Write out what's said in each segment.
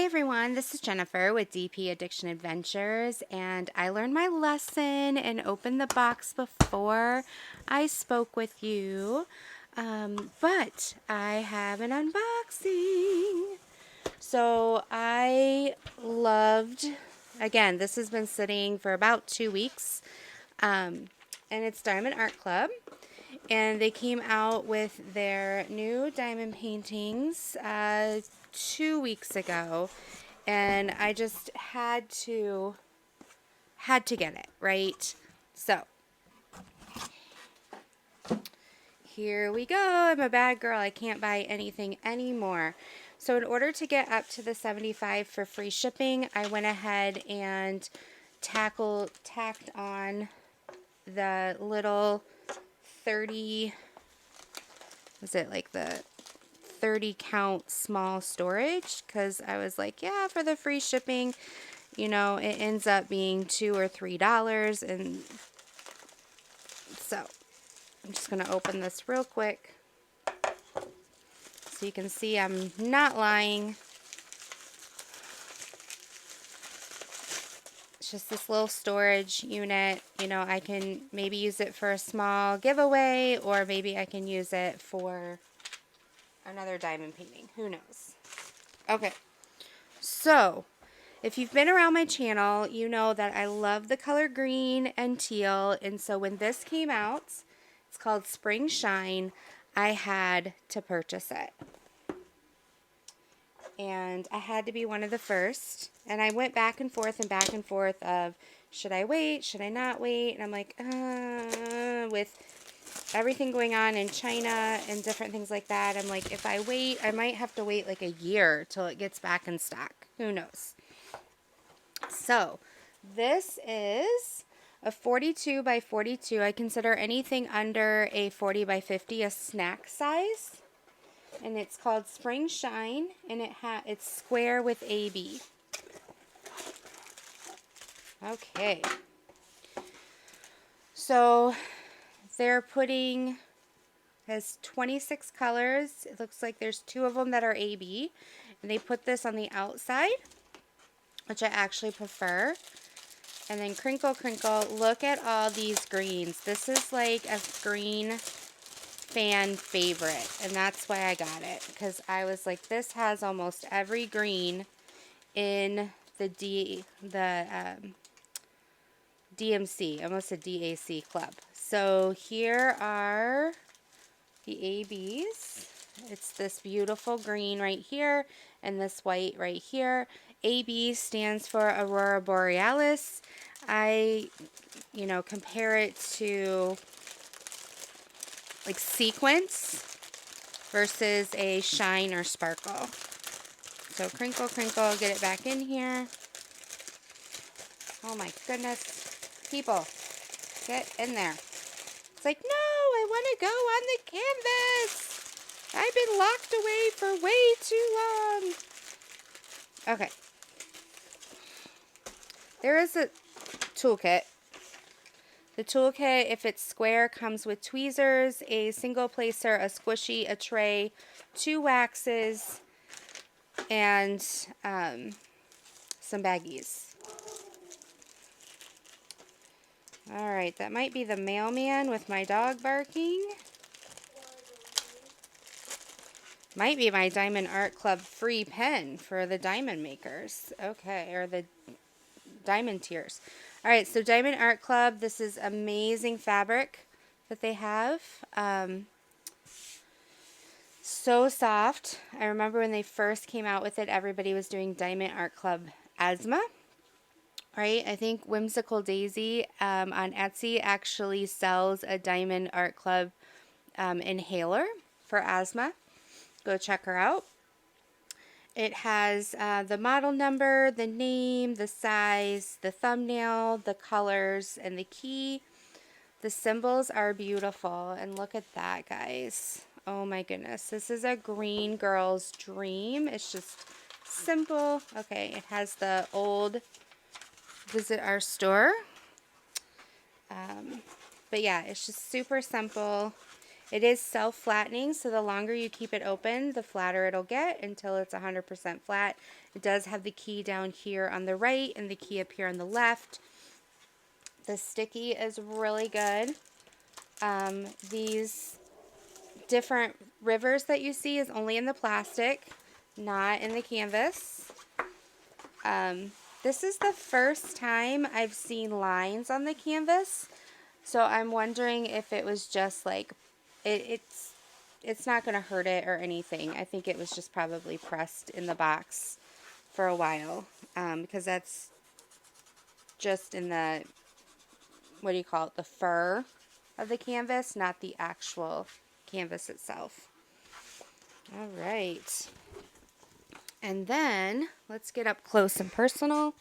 everyone, this is Jennifer with DP Addiction Adventures, and I learned my lesson and opened the box before I spoke with you, but I have an unboxing. So I loved, again, this has been sitting for about 2 weeks, and it's Diamond Art Club. And they came out with their new diamond paintings 2 weeks ago, and I just had to get it, right? So here we go. I'm a bad girl. I can't buy anything anymore. So in order to get up to the $75 for free shipping, I went ahead and tacked on the little 30, was it like the 30 count small storage, because I was like, yeah, for the free shipping, you know, it ends up being $2 or $3. And so I'm just going to open this real quick so you can see I'm not lying. It's just this little storage unit. You know, I can maybe use it for a small giveaway, or maybe I can use it for another diamond painting. Who knows? Okay, so if you've been around my channel, you know that I love the color green and teal, and so when this came out, it's called Spring Shine, I had to purchase it. And I had to be one of the first, and I went back and forth of, should I wait, should I not wait, and I'm like, with everything going on in China and different things like that, I'm like, if I wait, I might have to wait like a year till it gets back in stock. Who knows? So this is a 42 by 42. I consider anything under a 40 by 50 a snack size. And it's called Spring Shine, and it's square with AB. Okay. So they're has 26 colors. It looks like there's 2 of them that are AB. And they put this on the outside, which I actually prefer. And then crinkle, crinkle. Look at all these greens. This is like a green fan favorite, and that's why I got it, because I was like, this has almost every green in the DMC, almost a DAC club. So here are the ABs. It's this beautiful green right here and this white right here. AB stands for Aurora Borealis. I, compare it to like sequence versus a shine or sparkle. So crinkle, crinkle, get it back in here. Oh my goodness. People, get in there. It's like, no, I want to go on the canvas. I've been locked away for way too long. Okay. There is a toolkit. The toolkit, if it's square, comes with tweezers, a single placer, a squishy, a tray, 2 waxes, and some baggies. Alright, that might be the mailman with my dog barking. Might be my Diamond Art Club free pen for the diamond makers. Okay, or the diamond tiers. Alright, so Diamond Art Club, this is amazing fabric that they have. So soft. I remember when they first came out with it, everybody was doing Diamond Art Club Asthma. Right? I think Whimsical Daisy on Etsy actually sells a Diamond Art Club inhaler for asthma. Go check her out. It has the model number, the name, the size, the thumbnail, the colors, and the key. The symbols are beautiful, and look at that, guys. Oh my goodness. This is a green girl's dream. It's just simple. Okay, it has the old visit our store. But yeah, it's just super simple. It is self-flattening, so the longer you keep it open, the flatter it'll get until it's 100% flat. It does have the key down here on the right and the key up here on the left. The sticky is really good. These different rivers that you see is only in the plastic, not in the canvas. This is the first time I've seen lines on the canvas, so I'm wondering if it was just like, it's not going to hurt it or anything. I think it was just probably pressed in the box for a while, because that's just in the, what do you call it, the fur of the canvas, not the actual canvas itself. All right. And then let's get up close and personal.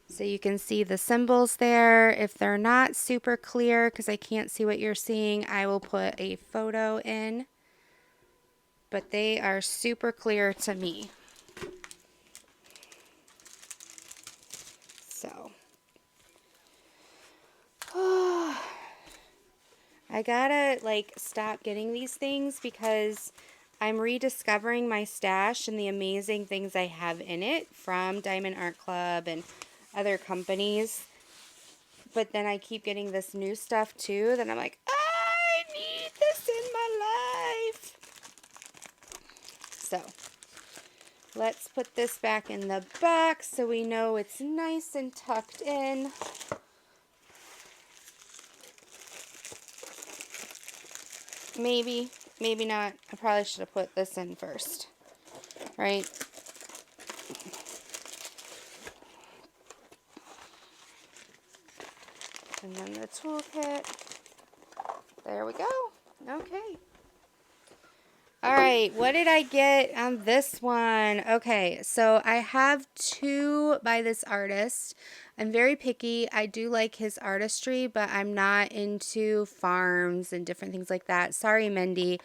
So you can see the symbols there. If they're not super clear, because I can't see what you're seeing, I will put a photo in. But they are super clear to me. So, I gotta like stop getting these things because I'm rediscovering my stash and the amazing things I have in it from Diamond Art Club and other companies. But then I keep getting this new stuff too. Then I'm like, I need this in my life. So let's put this back in the box so we know it's nice and tucked in. Maybe, maybe not. I probably should have put this in first, right? And then the toolkit. There we go. Okay. All right, what did I get on this one? Okay, so I have two by this artist. I'm very picky. I do like his artistry, but I'm not into farms and different things like that. Sorry, Mindy.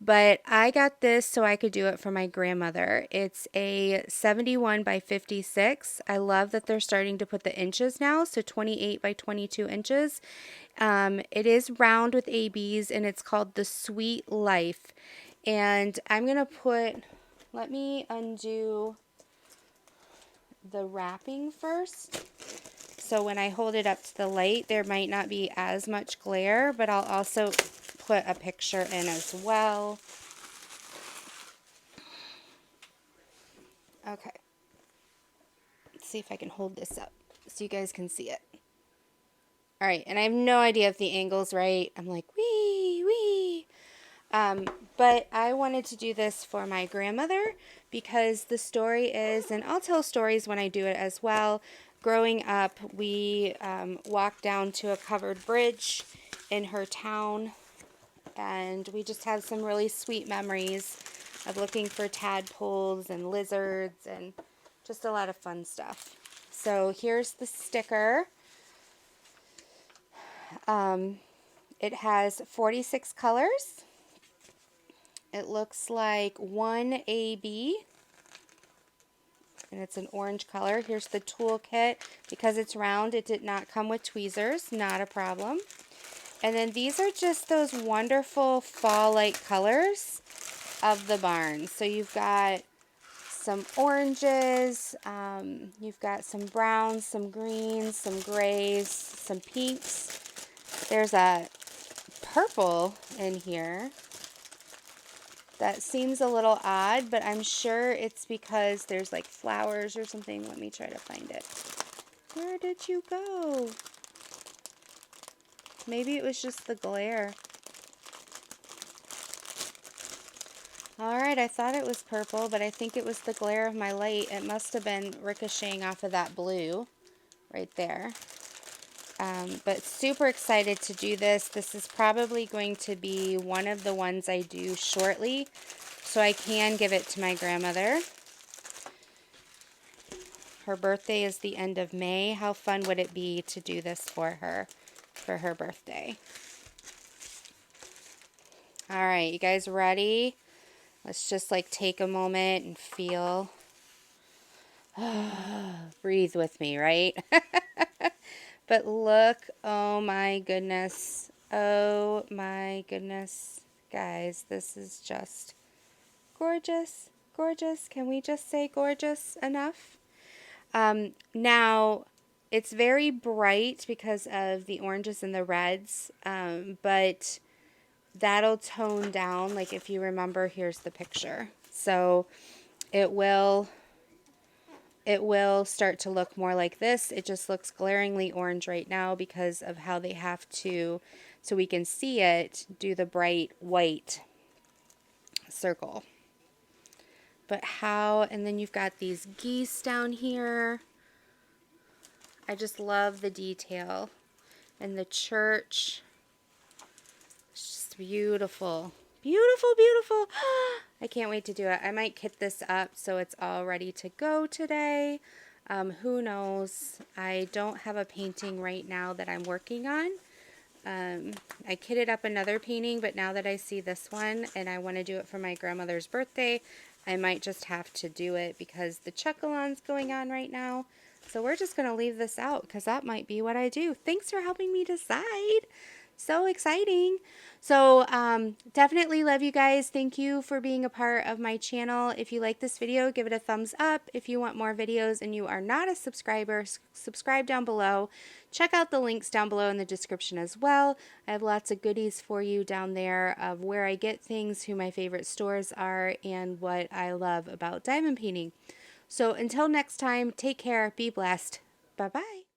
But I got this so I could do it for my grandmother. It's a 71 by 56. I love that they're starting to put the inches now, so 28 by 22 inches. It is round with ABs, and it's called The Sweet Life. And I'm going to put, let me undo the wrapping first. So when I hold it up to the light, there might not be as much glare, but I'll also put a picture in as well. Okay. Let's see if I can hold this up so you guys can see it. All right, and I have no idea if the angle's right. I'm like, wee, wee. But I wanted to do this for my grandmother because the story is, and I'll tell stories when I do it as well. Growing up, we walked down to a covered bridge in her town, and we just had some really sweet memories of looking for tadpoles and lizards and just a lot of fun stuff. So here's the sticker. It has 46 colors. It looks like one AB, and it's an orange color. Here's the toolkit. Because it's round, it did not come with tweezers, not a problem. And then these are just those wonderful fall-like colors of the barn. So you've got some oranges, you've got some browns, some greens, some grays, some pinks. There's a purple in here. That seems a little odd, but I'm sure it's because there's like flowers or something. Let me try to find it. Where did you go? Maybe it was just the glare. Alright, I thought it was purple, but I think it was the glare of my light. It must have been ricocheting off of that blue right there. But super excited to do this. This is probably going to be one of the ones I do shortly, so I can give it to my grandmother. Her birthday is the end of May. How fun would it be to do this for her birthday? All right, you guys ready? Let's just like take a moment and feel Breathe with me, right? But look, oh my goodness. Oh my goodness. Guys, this is just gorgeous. Gorgeous. Can we just say gorgeous enough? Now, it's very bright because of the oranges and the reds, but that'll tone down. Like if you remember, here's the picture. So it will start to look more like this. It just looks glaringly orange right now because of how they have to, so we can see it, do the bright white circle. But how, and then you've got these geese down here. I just love the detail. And the church. It's just beautiful. Beautiful, beautiful. I can't wait to do it. I might kit this up so it's all ready to go today. Who knows? I don't have a painting right now that I'm working on. I kitted up another painting, but now that I see this one and I want to do it for my grandmother's birthday, I might just have to do it because the Chuck-a-lon's going on right now. So we're just going to leave this out because that might be what I do. Thanks for helping me decide. So exciting. So definitely love you guys. Thank you for being a part of my channel. If you like this video, give it a thumbs up. If you want more videos and you are not a subscriber, subscribe down below. Check out the links down below in the description as well. I have lots of goodies for you down there of where I get things, who my favorite stores are, and what I love about diamond painting. So until next time, take care, be blessed. Bye-bye.